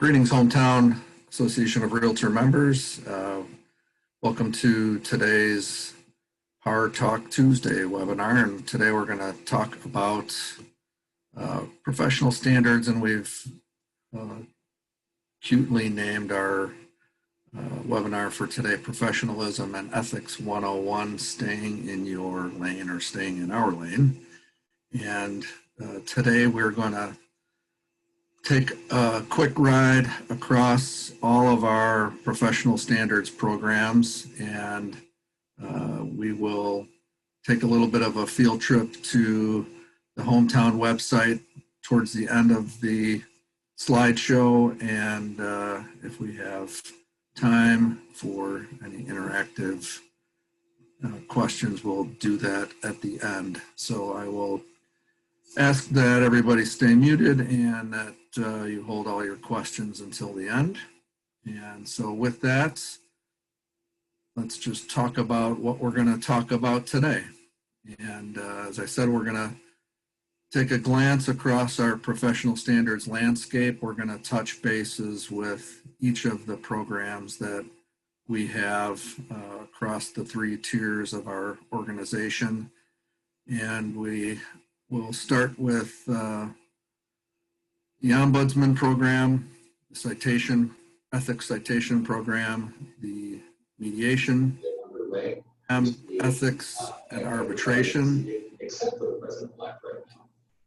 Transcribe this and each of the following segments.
Greetings, Hometown Association of Realtor members. Welcome to today's HAR Talk Tuesday webinar. And today we're going to talk about professional standards, and we've cutely named our webinar for today Professionalism and Ethics 101, Staying in Your Lane or Staying in Our Lane. And today we're going to take a quick ride across all of our professional standards programs, and we will take a little bit of a field trip to the Hometown website towards the end of the slideshow, and if we have time for any interactive questions, we'll do that at the end. So I will ask that everybody stay muted and that you hold all your questions until the end. And so with that, let's just talk about what we're going to talk about today. And as I said, we're going to take a glance across our professional standards landscape. We're going to touch bases with each of the programs that we have across the three tiers of our organization. And we'll start with the Ombudsman program, the citation, ethics citation program, the mediation, ethics and arbitration.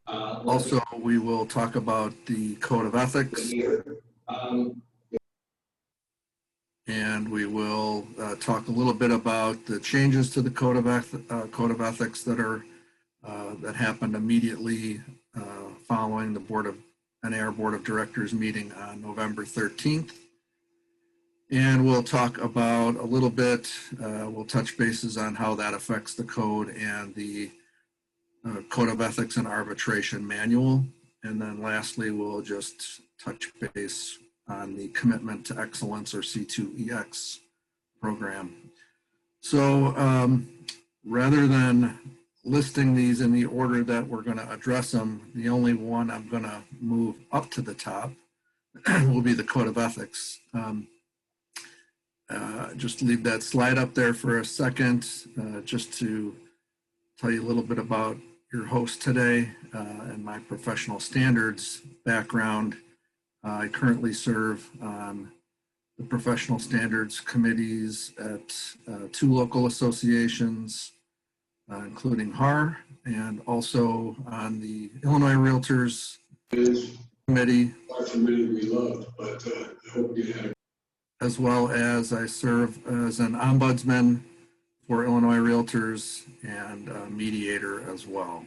Also, we will talk about the code of ethics, and we will talk a little bit about the changes to the code of ethics that are that happened immediately following the NAR Board of Directors meeting on November 13th. And we'll talk about a little bit, we'll touch bases on how that affects the code and the Code of Ethics and Arbitration Manual. And then lastly, we'll just touch base on the Commitment to Excellence, or C2EX program. So rather than listing these in the order that we're going to address them, the only one I'm going to move up to the top will be the Code of Ethics. Just leave that slide up there for a second, just to tell you a little bit about your host today and my professional standards background. I currently serve on the professional standards committees at two local associations, including HAR, and also on the Illinois Realtors Committee, as well as I serve as an ombudsman for Illinois Realtors and a mediator as well.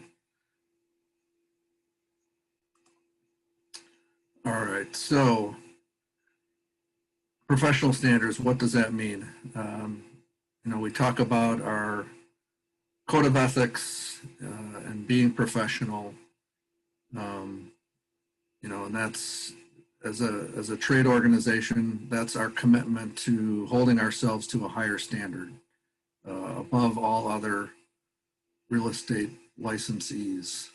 All right, so professional standards, what does that mean? We talk about our Code of Ethics and being professional, and that's as a trade organization, that's our commitment to holding ourselves to a higher standard above all other real estate licensees.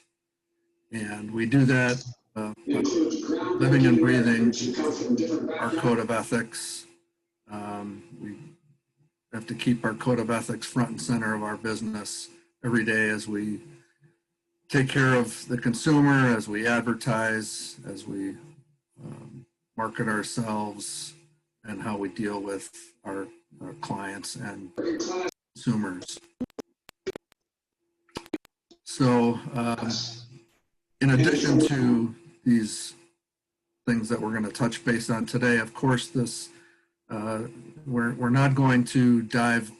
And we do that by living and breathing our Code of Ethics. We have to keep our Code of Ethics front and center of our business every day as we take care of the consumer, as we advertise, as we market ourselves, and how we deal with our clients and consumers. So in addition to these things that we're going to touch base on today, of course, this we're not going to dive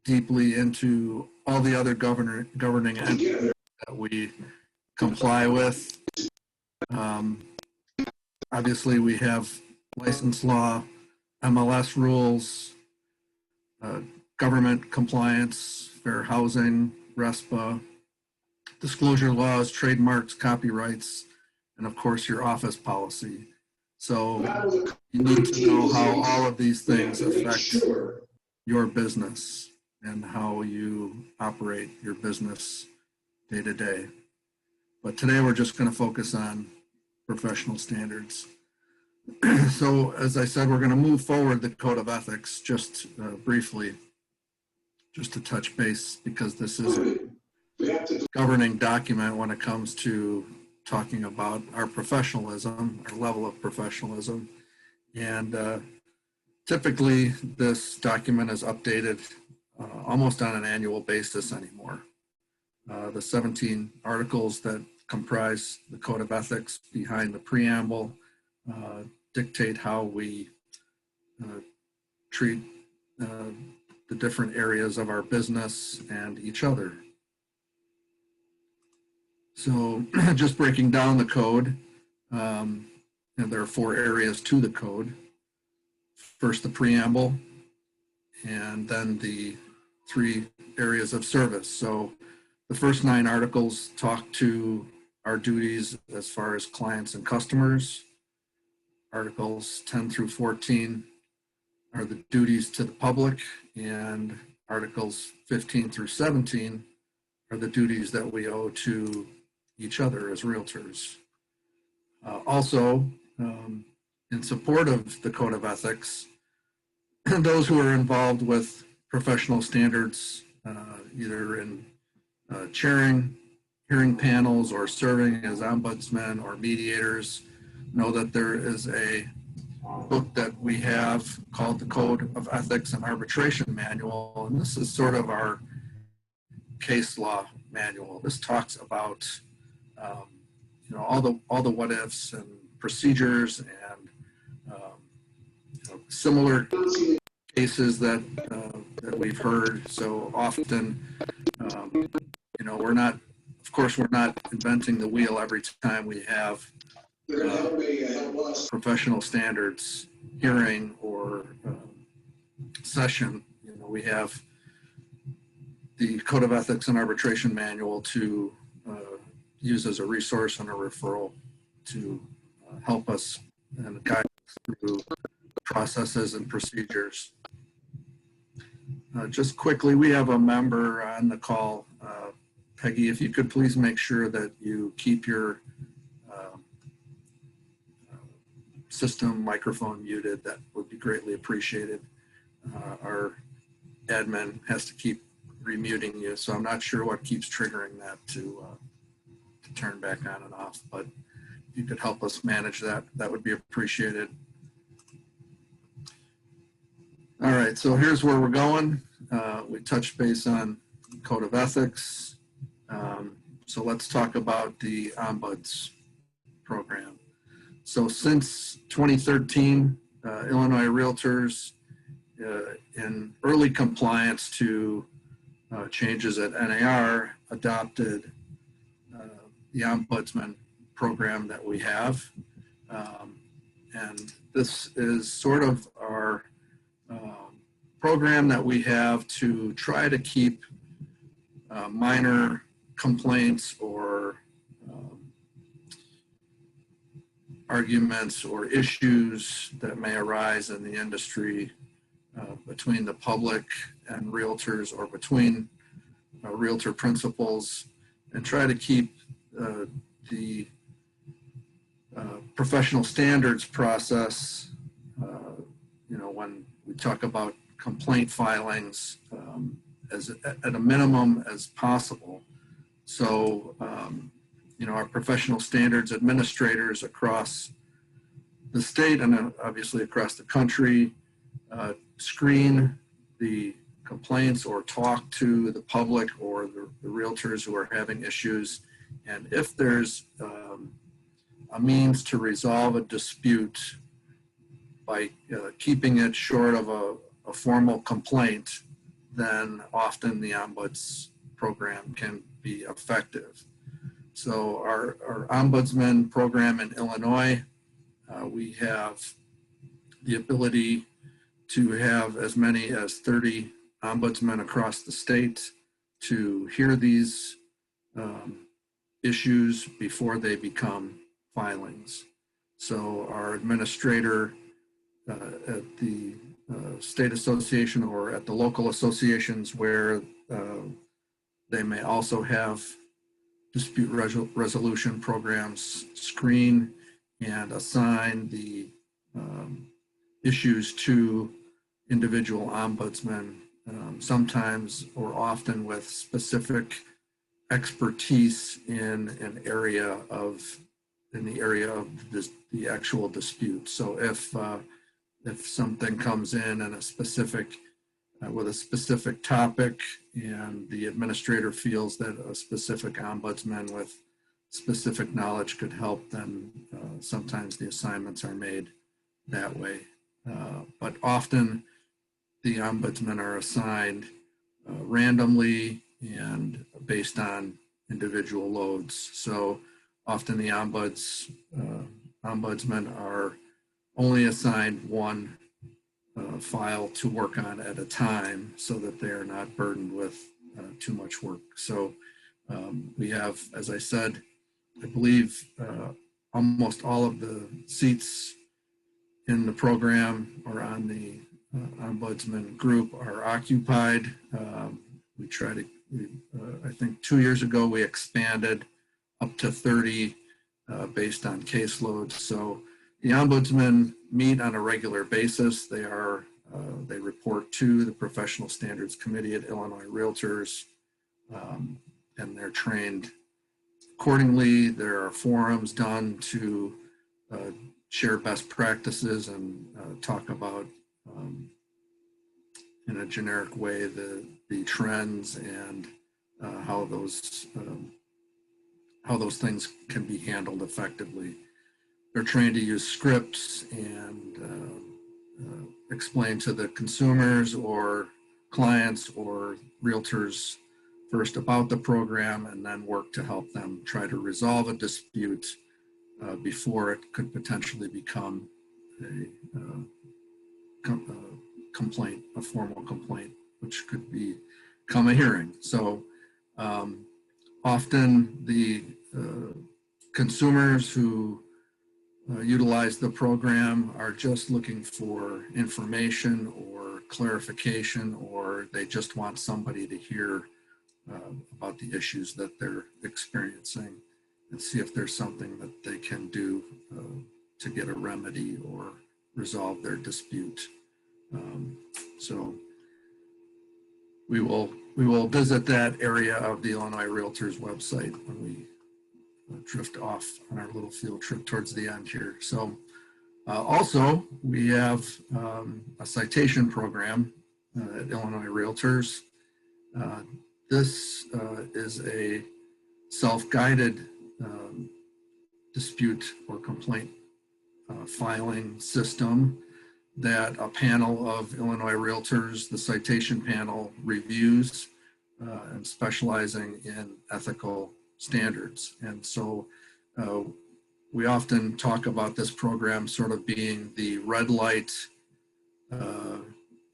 deeply into all the other governing entities that we comply with. Obviously, we have license law, MLS rules, government compliance, fair housing, RESPA, disclosure laws, trademarks, copyrights, and of course your office policy. So you need to know how all of these things affect your business and how you operate your business day to day. But today we're just going to focus on professional standards. So as I said, we're going to move forward the Code of Ethics just briefly, just to touch base, because this is a governing document when it comes to talking about our professionalism, our level of professionalism. And typically this document is updated almost on an annual basis anymore. The 17 articles that comprise the Code of Ethics behind the preamble dictate how we treat the different areas of our business and each other. So just breaking down the code, and there are 4 areas to the code. First, the preamble, and then the 3 areas of service. So the first 9 articles talk to our duties as far as clients and customers. Articles 10 through 14 are the duties to the public, and articles 15 through 17 are the duties that we owe to each other as realtors. Also, in support of the Code of Ethics, those who are involved with professional standards, either in chairing hearing panels or serving as ombudsmen or mediators, know that there is a book that we have called the Code of Ethics and Arbitration Manual, and this is sort of our case law manual. This talks about all the what ifs and procedures and similar cases that that we've heard so often. We're not, of course, we're not inventing the wheel every time we have professional standards hearing or session. We have the Code of Ethics and Arbitration Manual to use as a resource and a referral to help us and guide us through processes and procedures. Just quickly, we have a member on the call. Peggy, if you could please make sure that you keep your system microphone muted, that would be greatly appreciated. Our admin has to keep remuting you, so I'm not sure what keeps triggering that to turn back on and off, but if you could help us manage that, that would be appreciated. All right, so here's where we're going. We touched base on Code of Ethics. So let's talk about the Ombuds program. So since 2013, Illinois Realtors, in early compliance to changes at NAR, adopted the Ombudsman program that we have. And this is sort of our program that we have to try to keep minor complaints or arguments or issues that may arise in the industry between the public and realtors, or between realtor principals, and try to keep the professional standards process, when we talk about complaint filings, as at a minimum as possible. So, our professional standards administrators across the state and obviously across the country screen the complaints or talk to the public or the realtors who are having issues. And if there's a means to resolve a dispute by keeping it short of a formal complaint, then often the Ombuds program can be effective. So our Ombudsman program in Illinois, we have the ability to have as many as 30 ombudsmen across the state to hear these issues before they become filings. So our administrator at the state association or at the local associations where they may also have dispute resolution programs, screen and assign the issues to individual ombudsmen, sometimes or often with specific expertise in an area of the actual dispute. So if something comes in and a specific with a specific topic, and the administrator feels that a specific ombudsman with specific knowledge could help, then sometimes the assignments are made that way. But often the ombudsmen are assigned randomly and based on individual loads. So often the ombudsmen are only assigned one file to work on at a time, so that they are not burdened with too much work. So we have, as I said, I believe almost all of the seats in the program or on the ombudsman group are occupied. I think 2 years ago we expanded up to 30 based on caseload. So the ombudsmen meet on a regular basis. They report to the Professional Standards Committee at Illinois Realtors, and they're trained accordingly. There are forums done to share best practices and talk about, in a generic way, the trends and how those things can be handled effectively. They're trained to use scripts and explain to the consumers or clients or realtors first about the program, and then work to help them try to resolve a dispute before it could potentially become a complaint, a formal complaint, which could become a hearing. So often the consumers who utilize the program are just looking for information or clarification, or they just want somebody to hear about the issues that they're experiencing and see if there's something that they can do to get a remedy or resolve their dispute. So we will visit that area of the Illinois Realtors website when we drift off on our little field trip towards the end here. So also we have a citation program at Illinois Realtors. This is a self-guided dispute or complaint filing system that a panel of Illinois Realtors, the citation panel, reviews and specializing in ethical standards. And so we often talk about this program sort of being the red light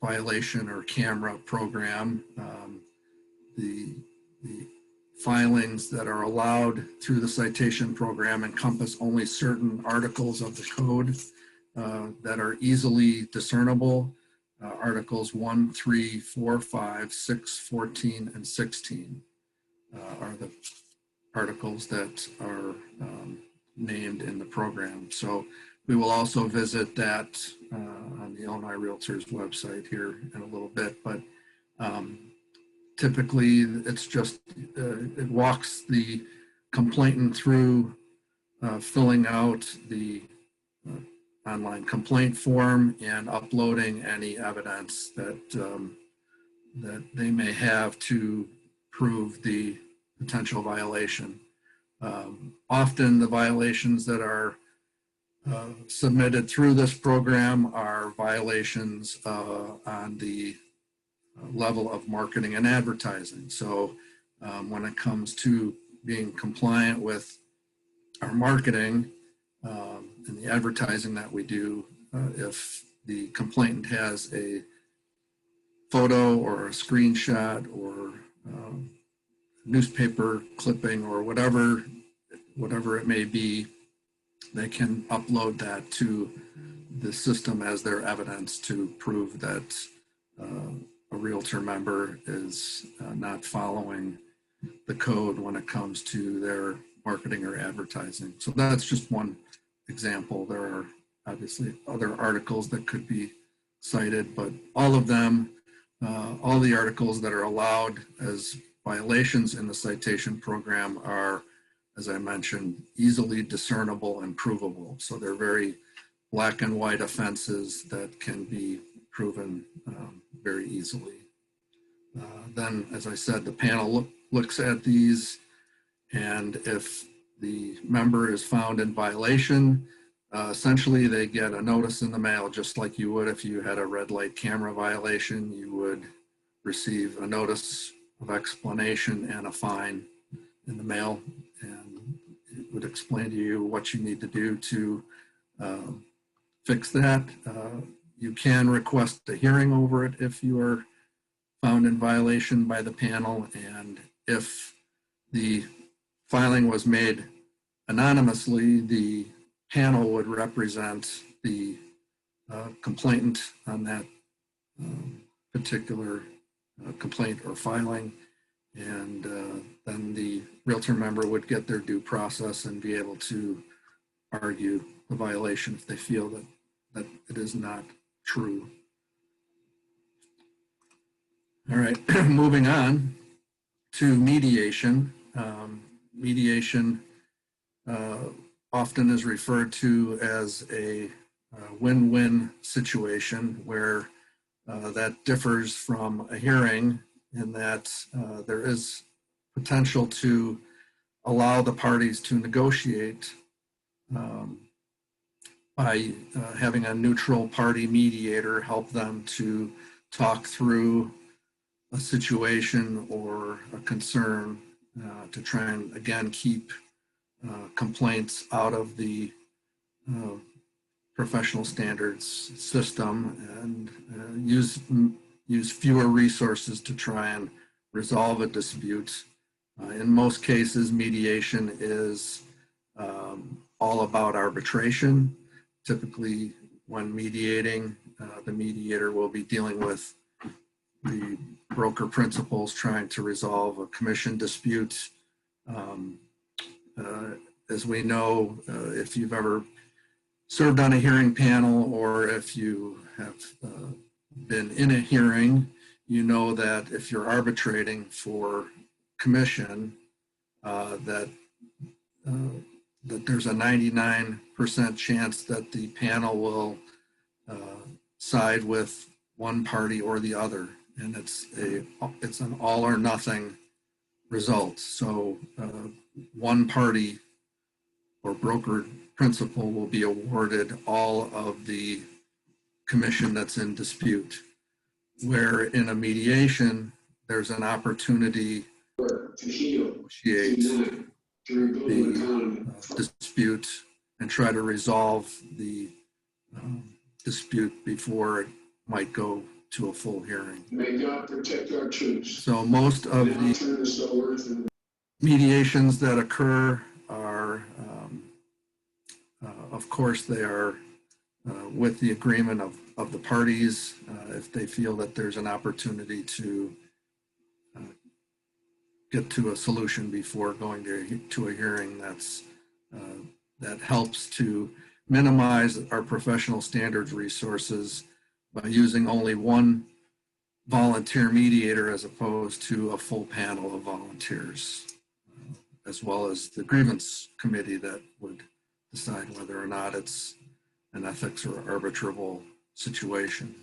violation or camera program. The filings that are allowed through the citation program encompass only certain articles of the code that are easily discernible. Articles 1, 3, 4, 5, 6, 14, and 16 are the articles that are named in the program. So we will also visit that on the Illinois Realtors website here in a little bit, but typically it's just, it walks the complainant through filling out the online complaint form and uploading any evidence that that they may have to prove the potential violation. Often the violations that are submitted through this program are violations on the level of marketing and advertising. So when it comes to being compliant with our marketing and the advertising that we do, if the complainant has a photo or a screenshot or newspaper clipping or whatever it may be, they can upload that to the system as their evidence to prove that a realtor member is not following the code when it comes to their marketing or advertising. So that's just one example. There are obviously other articles that could be cited, but all of them, all the articles that are allowed as violations in the citation program are, as I mentioned, easily discernible and provable. So they're very black and white offenses that can be proven very easily. Then, as I said, the panel looks at these, and if the member is found in violation, essentially they get a notice in the mail, just like you would if you had a red light camera violation. You would receive a notice of explanation and a fine in the mail, and it would explain to you what you need to do to fix that. You can request a hearing over it if you are found in violation by the panel, and if the filing was made anonymously, the panel would represent the complainant on that particular complaint or filing, and then the realtor member would get their due process and be able to argue the violation if they feel that it is not true. All right, moving on to mediation. Mediation often is referred to as a win-win situation, where that differs from a hearing in that there is potential to allow the parties to negotiate by having a neutral party mediator help them to talk through a situation or a concern to try and, again, keep complaints out of the professional standards system, and use fewer resources to try and resolve a dispute. In most cases, mediation is all about arbitration. Typically, when mediating, the mediator will be dealing with the broker principals trying to resolve a commission dispute. As we know, if you've ever served on a hearing panel, or if you have been in a hearing, you know that if you're arbitrating for commission, that there's a 99% chance that the panel will side with one party or the other, and it's an all or nothing result. So one party or broker principal will be awarded all of the commission that's in dispute, where in a mediation there's an opportunity to negotiate the dispute and try to resolve the dispute before it might go to a full hearing. May God protect our troops. So most of the mediations that occur are, of course, they are with the agreement of the parties. If they feel that there's an opportunity to get to a solution before going to a hearing, that helps to minimize our professional standards resources by using only one volunteer mediator as opposed to a full panel of volunteers, as well as the grievance committee that would decide whether or not it's an ethics or arbitrable situation.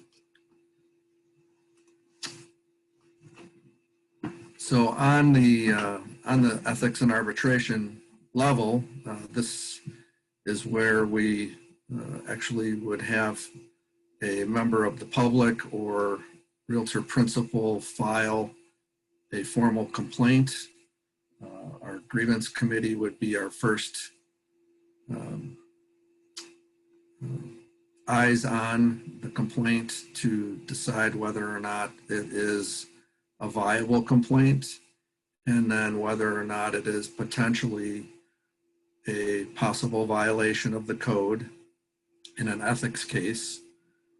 So on the ethics and arbitration level, this is where we actually would have a member of the public or realtor principal file a formal complaint. Our grievance committee would be our first eyes on the complaint to decide whether or not it is a viable complaint, and then whether or not it is potentially a possible violation of the code in an ethics case,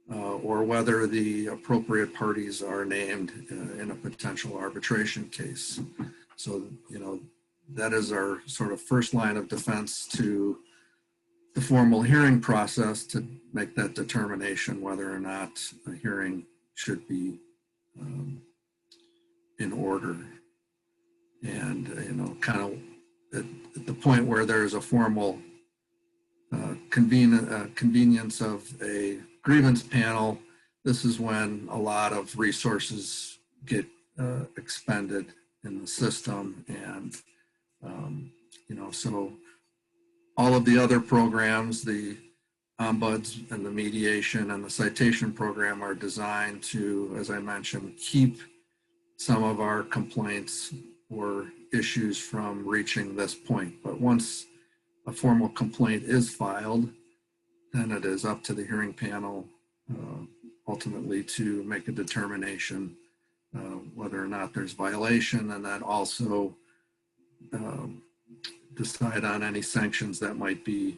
or whether the appropriate parties are named in a potential arbitration case. So, that is our sort of first line of defense to the formal hearing process to make that determination whether or not a hearing should be in order. And, kind of at the point where there's a formal convenience of a grievance panel, this is when a lot of resources get expended in the system. And, so all of the other programs, the ombuds and the mediation and the citation program, are designed to, as I mentioned, keep some of our complaints or issues from reaching this point. But once a formal complaint is filed, then it is up to the hearing panel ultimately to make a determination whether or not there's violation, and then also decide on any sanctions that might be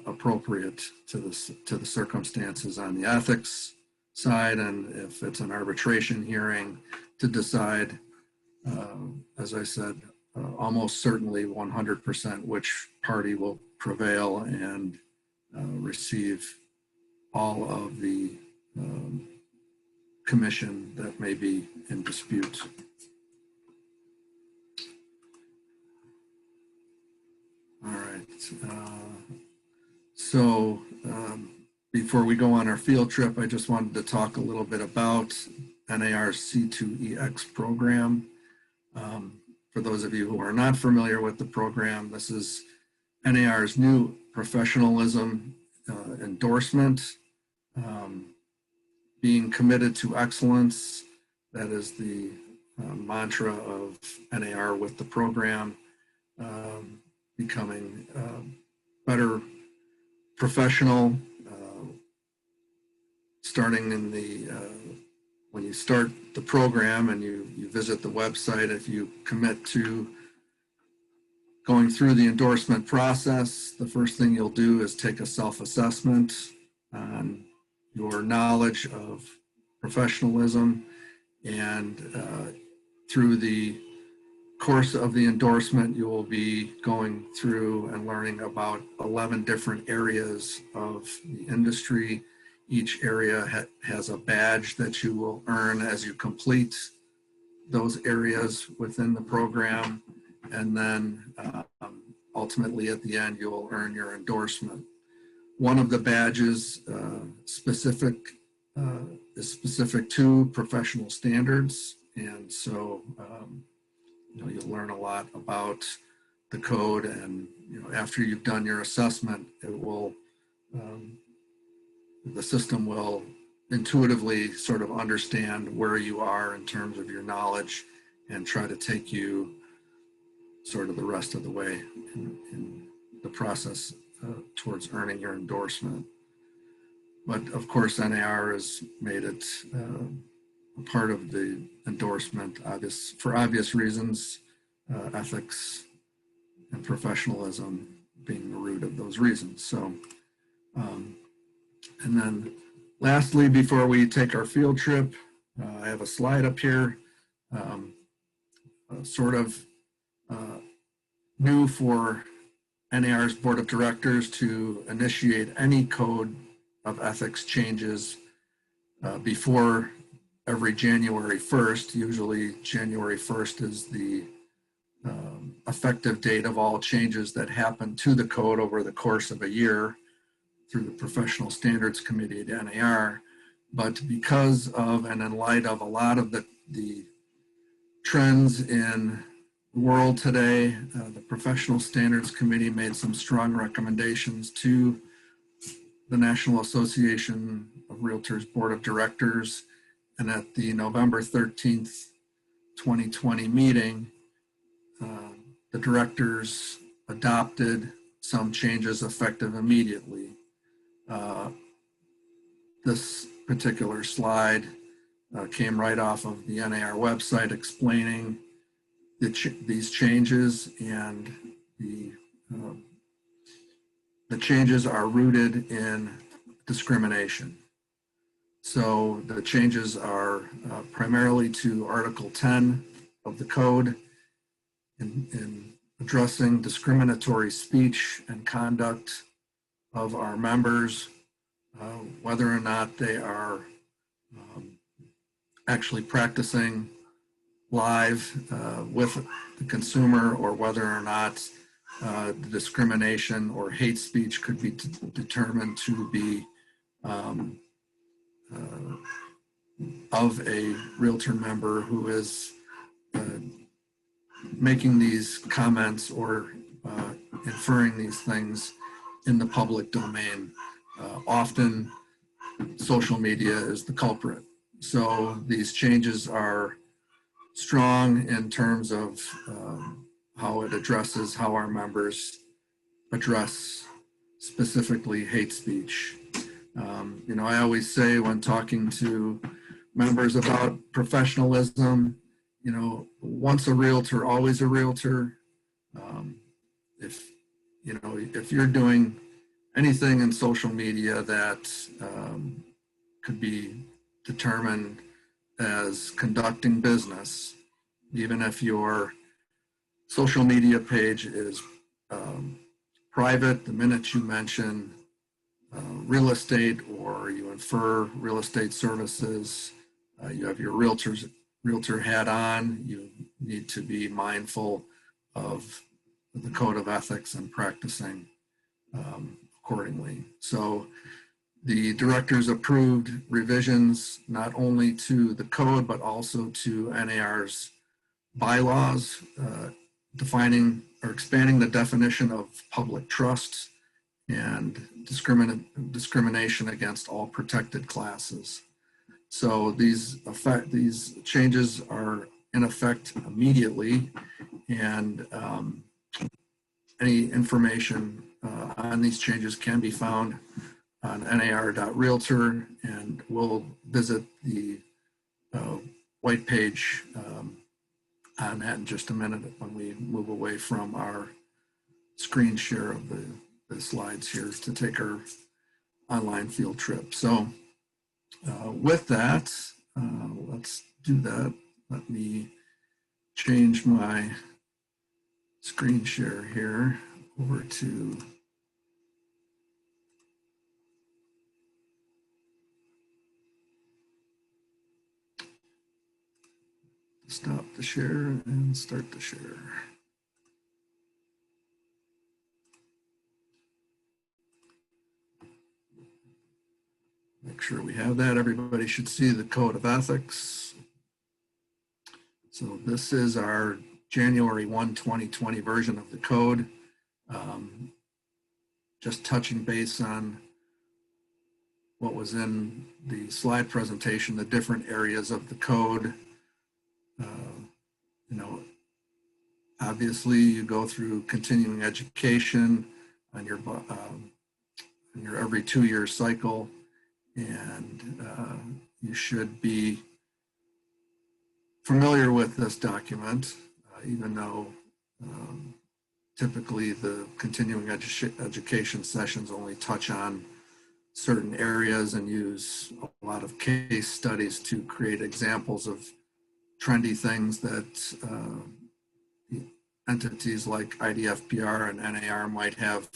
appropriate to the circumstances on the ethics side, and if it's an arbitration hearing, to decide, as I said, almost certainly 100% which party will prevail and receive all of the commission that may be in dispute. All right. So before we go on our field trip, I just wanted to talk a little bit about NAR's C2EX program. For those of you who are not familiar with the program, this is NAR's new professionalism endorsement. Being committed to excellence, that is the mantra of NAR with the program. Becoming better professional, starting in the when you start the program and you visit the website, if you commit to going through the endorsement process, the first thing you'll do is take a self-assessment on your knowledge of professionalism, and through the course of the endorsement, you will be going through and learning about 11 different areas of the industry. Each area has a badge that you will earn as you complete those areas within the program. And then ultimately at the end, you'll earn your endorsement. One of the badges is specific to professional standards. And so, you'll learn a lot about the code, and after you've done your assessment, it will the system will intuitively sort of understand where you are in terms of your knowledge and try to take you sort of the rest of the way in the process towards earning your endorsement. But of course, NAR has made it a part of the endorsement, for obvious reasons, ethics and professionalism being the root of those reasons. So, and then lastly, before we take our field trip, I have a slide up here, sort of new for NAR's board of directors to initiate any code of ethics changes before every January 1st. Usually January 1st is the effective date of all changes that happen to the code over the course of a year through the Professional Standards Committee at NAR. But because of and in light of a lot of the trends in the world today, the Professional Standards Committee made some strong recommendations to the National Association of Realtors Board of Directors. And at the November 13th, 2020 meeting, the directors adopted some changes effective immediately. This particular slide came right off of the NAR website explaining these changes, and the changes are rooted in discrimination. So the changes are primarily to Article 10 of the code in addressing discriminatory speech and conduct of our members, whether or not they are actually practicing live with the consumer, or whether or not the discrimination or hate speech could be determined to be of a realtor member who is making these comments or inferring these things in the public domain. Often social media is the culprit. So these changes are strong in terms of how it addresses how our members address specifically hate speech. I always say when talking to members about professionalism, once a realtor, always a realtor. If you're doing anything in social media that could be determined as conducting business, even if your social media page is private, the minute you mention real estate or you infer real estate services, you have your realtor hat on, you need to be mindful of the code of ethics and practicing accordingly. So the directors approved revisions not only to the code, but also to NAR's bylaws, defining or expanding the definition of public trust and discrimination against all protected classes. So these changes are in effect immediately, and any information on these changes can be found on nar.realtor, and we'll visit the white page on that in just a minute when we move away from our screen share of the slides here to take our online field trip. So with that, let's do that. Let me change my screen share here over to stop the share and start the share. Make sure we have that. Everybody should see the code of ethics. So this is our January 1, 2020 version of the code. Just touching base on what was in the slide presentation, the different areas of the code. Obviously you go through continuing education on your every 2-year cycle, and you should be familiar with this document, even though typically the continuing education sessions only touch on certain areas and use a lot of case studies to create examples of trendy things that entities like IDFPR and NAR might have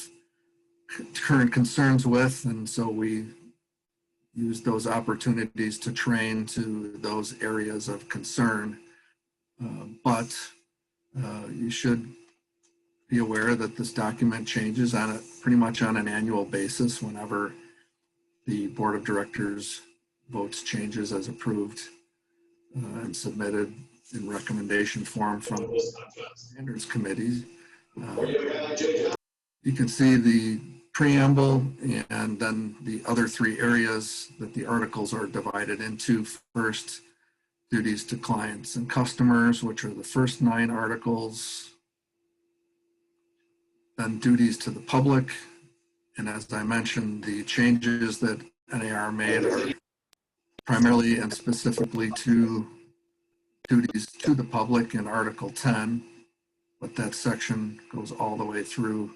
current concerns with, and so we use those opportunities to train to those areas of concern. But you should be aware that this document changes pretty much on an annual basis whenever the board of directors votes changes as approved and submitted in recommendation form from standards committees. You can see the preamble and then the other 3 areas that the articles are divided into. First, duties to clients and customers, which are the first 9 articles. Then duties to the public. And as I mentioned, the changes that NAR made are primarily and specifically to duties to the public in Article 10, but that section goes all the way through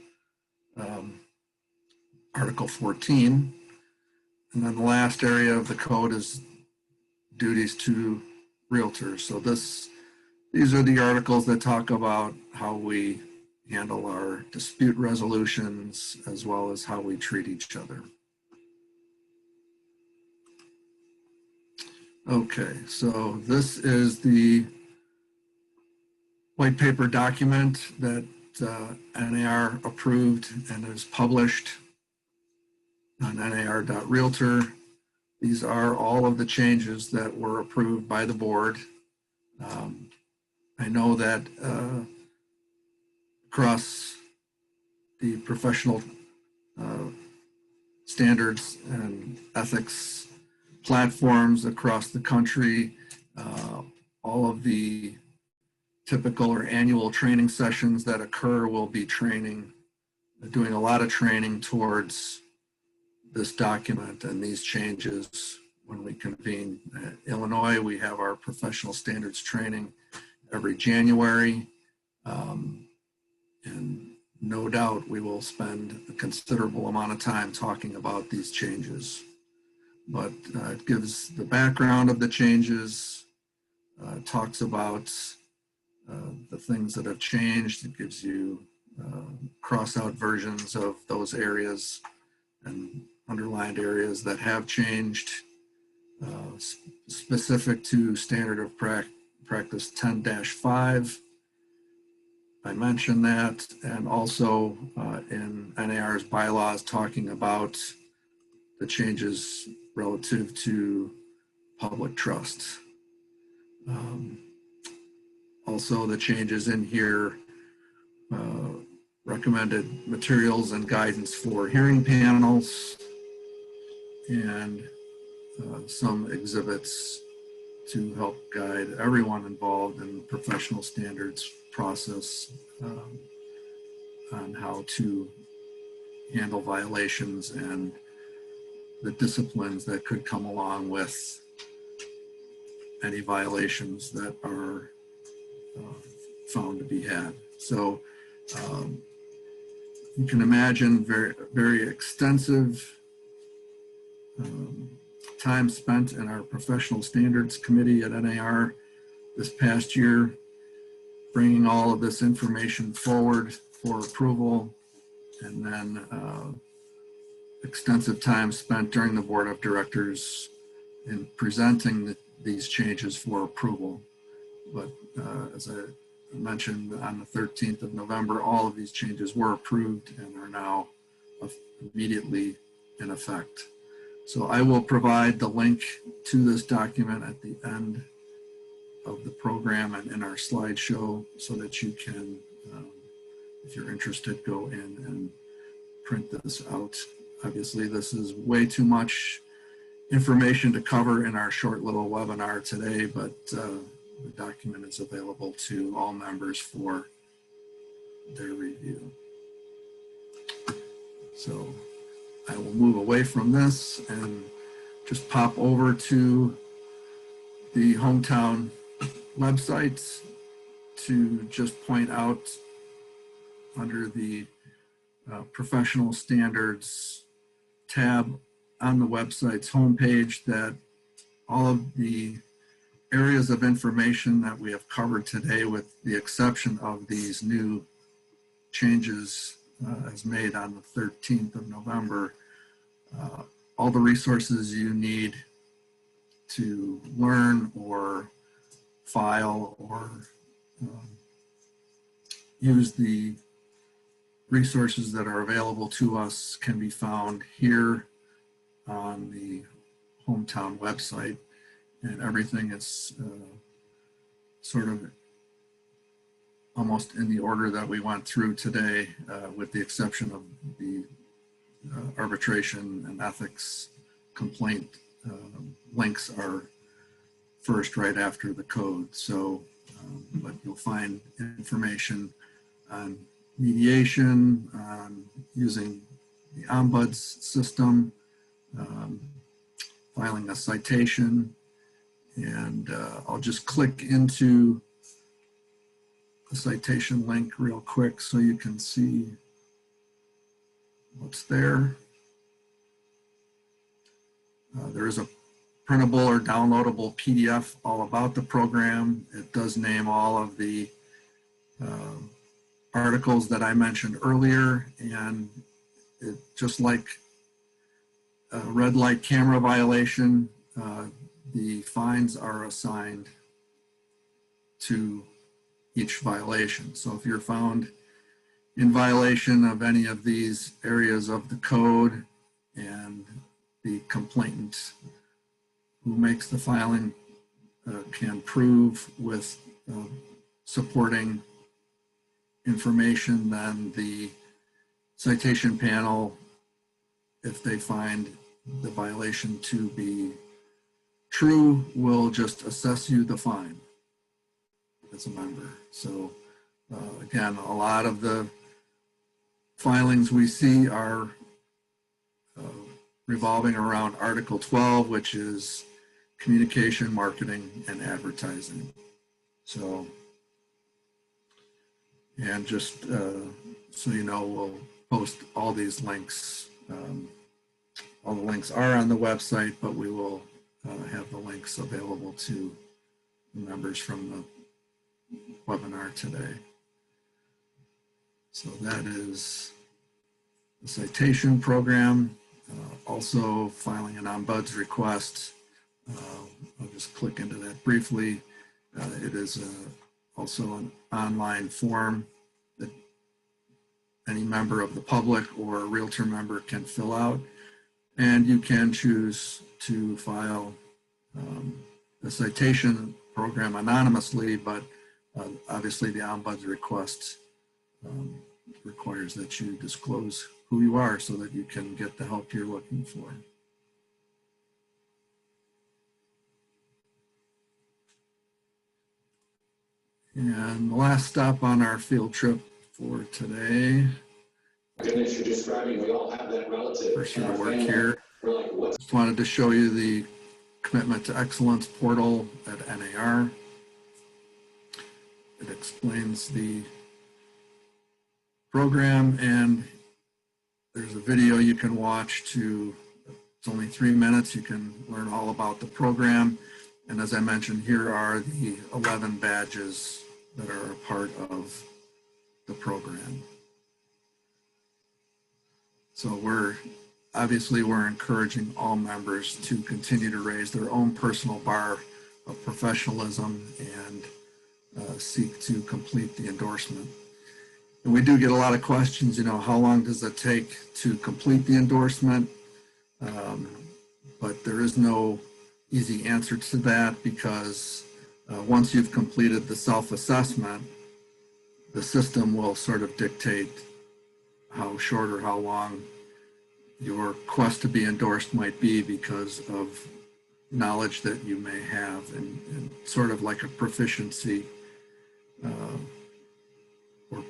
Article 14. And then the last area of the code is duties to realtors. So these are the articles that talk about how we handle our dispute resolutions, as well as how we treat each other. Okay, so this is the white paper document that NAR approved and is published on nar.realtor. These are all of the changes that were approved by the board. I know that across the professional standards and ethics platforms across the country, all of the typical or annual training sessions that occur will be doing a lot of training towards this document and these changes. When we convene at Illinois, we have our professional standards training every January. And no doubt we will spend a considerable amount of time talking about these changes. But it gives the background of the changes, talks about the things that have changed. It gives you cross-out versions of those areas and underlined areas that have changed, specific to standard of practice 10-5. I mentioned that, and also in NAR's bylaws talking about the changes relative to public trust. Also the changes in here, recommended materials and guidance for hearing panels, and some exhibits to help guide everyone involved in the professional standards process on how to handle violations and the disciplines that could come along with any violations that are found to be had. So you can imagine very, very extensive time spent in our professional standards committee at NAR this past year, bringing all of this information forward for approval, and then extensive time spent during the board of directors in presenting these changes for approval. But as I mentioned, on the 13th of November, all of these changes were approved and are now immediately in effect. So I will provide the link to this document at the end of the program and in our slideshow so that you can, if you're interested, go in and print this out. Obviously, this is way too much information to cover in our short little webinar today, but the document is available to all members for their review. So I will move away from this and just pop over to the hometown website to just point out under the professional standards tab on the website's homepage that all of the areas of information that we have covered today, with the exception of these new changes as made on the 13th of November, all the resources you need to learn or file or use the resources that are available to us can be found here on the hometown website, and everything is sort of almost in the order that we went through today, with the exception of the arbitration and ethics complaint links are first right after the code. So, but you'll find information on mediation, on using the ombuds system, filing a citation, and I'll just click into the citation link real quick so you can see what's there. There is a printable or downloadable PDF all about the program. It does name all of the articles that I mentioned earlier, and just like a red light camera violation, the fines are assigned to each violation. So if you're found in violation of any of these areas of the code and the complainant who makes the filing can prove with supporting information, then the citation panel, if they find the violation to be true, will just assess you the fine as a member. So again, a lot of the filings we see are revolving around Article 12, which is communication, marketing, and advertising. So, and just so you know, we'll post all these links. All the links are on the website, but we will have the links available to members from the webinar today. So that is the citation program. Also filing an ombuds request. I'll just click into that briefly. It is also an online form that any member of the public or a Realtor member can fill out, and you can choose to file the citation program anonymously, but obviously the ombuds request requires that you disclose who you are so that you can get the help you're looking for. And the last stop on our field trip for today. Goodness, you're describing, we all have that relative. First year of work here. We're like, what? Just wanted to show you the Commitment to Excellence portal at NAR. It explains the program, and there's a video you can watch it's only 3 minutes. You can learn all about the program. And as I mentioned, here are the 11 badges that are a part of the program. So we're encouraging all members to continue to raise their own personal bar of professionalism and seek to complete the endorsement. And we do get a lot of questions, how long does it take to complete the endorsement? But there is no easy answer to that, because once you've completed the self-assessment, the system will sort of dictate how short or how long your quest to be endorsed might be, because of knowledge that you may have, and sort of like a proficiency or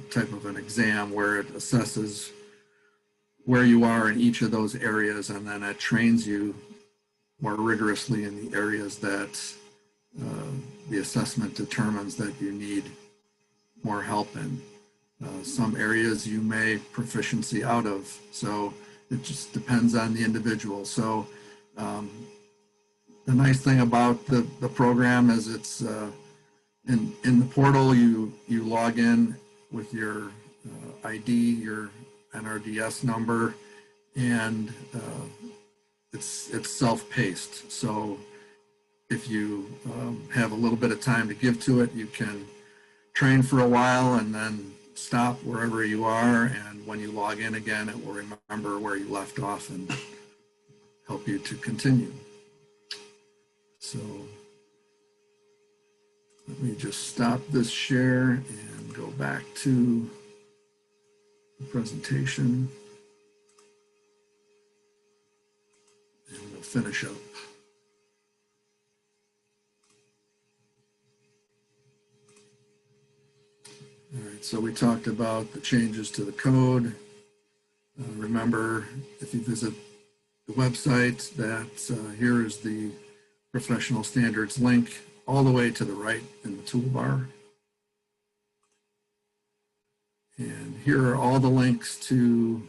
type of an exam where it assesses where you are in each of those areas, and then it trains you more rigorously in the areas that the assessment determines that you need more help in. Some areas you may proficiency out of, so it just depends on the individual. So the nice thing about the program is it's in the portal, you log in with your ID, your NRDS number, and it's self-paced. So if you have a little bit of time to give to it, you can train for a while and then stop wherever you are, and when you log in again, it will remember where you left off and help you to continue. So let me just stop this share and go back to the presentation, and we'll finish up. All right, so we talked about the changes to the code. Remember, if you visit the website, that here is the professional standards link all the way to the right in the toolbar. And here are all the links to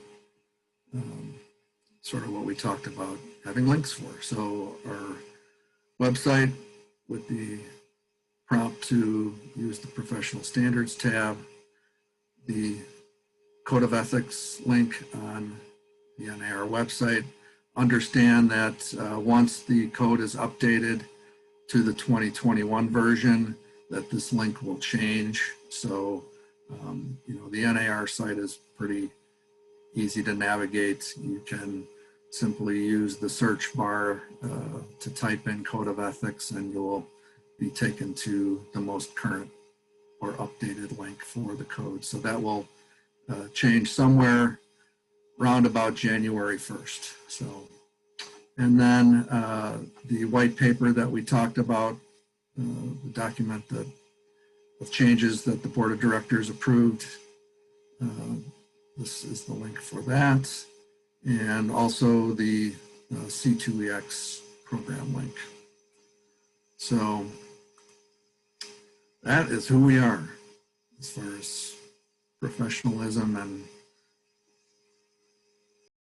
sort of what we talked about having links for. So our website with the prompt to use the professional standards tab, the Code of Ethics link on the NAR website. Understand that once the code is updated to the 2021 version, that this link will change. So, the NAR site is pretty easy to navigate. You can simply use the search bar to type in Code of Ethics, and you'll be taken to the most current or updated link for the code. So that will change somewhere around about January 1st. So, and then the white paper that we talked about, the document that of changes that the board of directors approved. This is the link for that. And also the C2EX program link. So that is who we are as far as professionalism and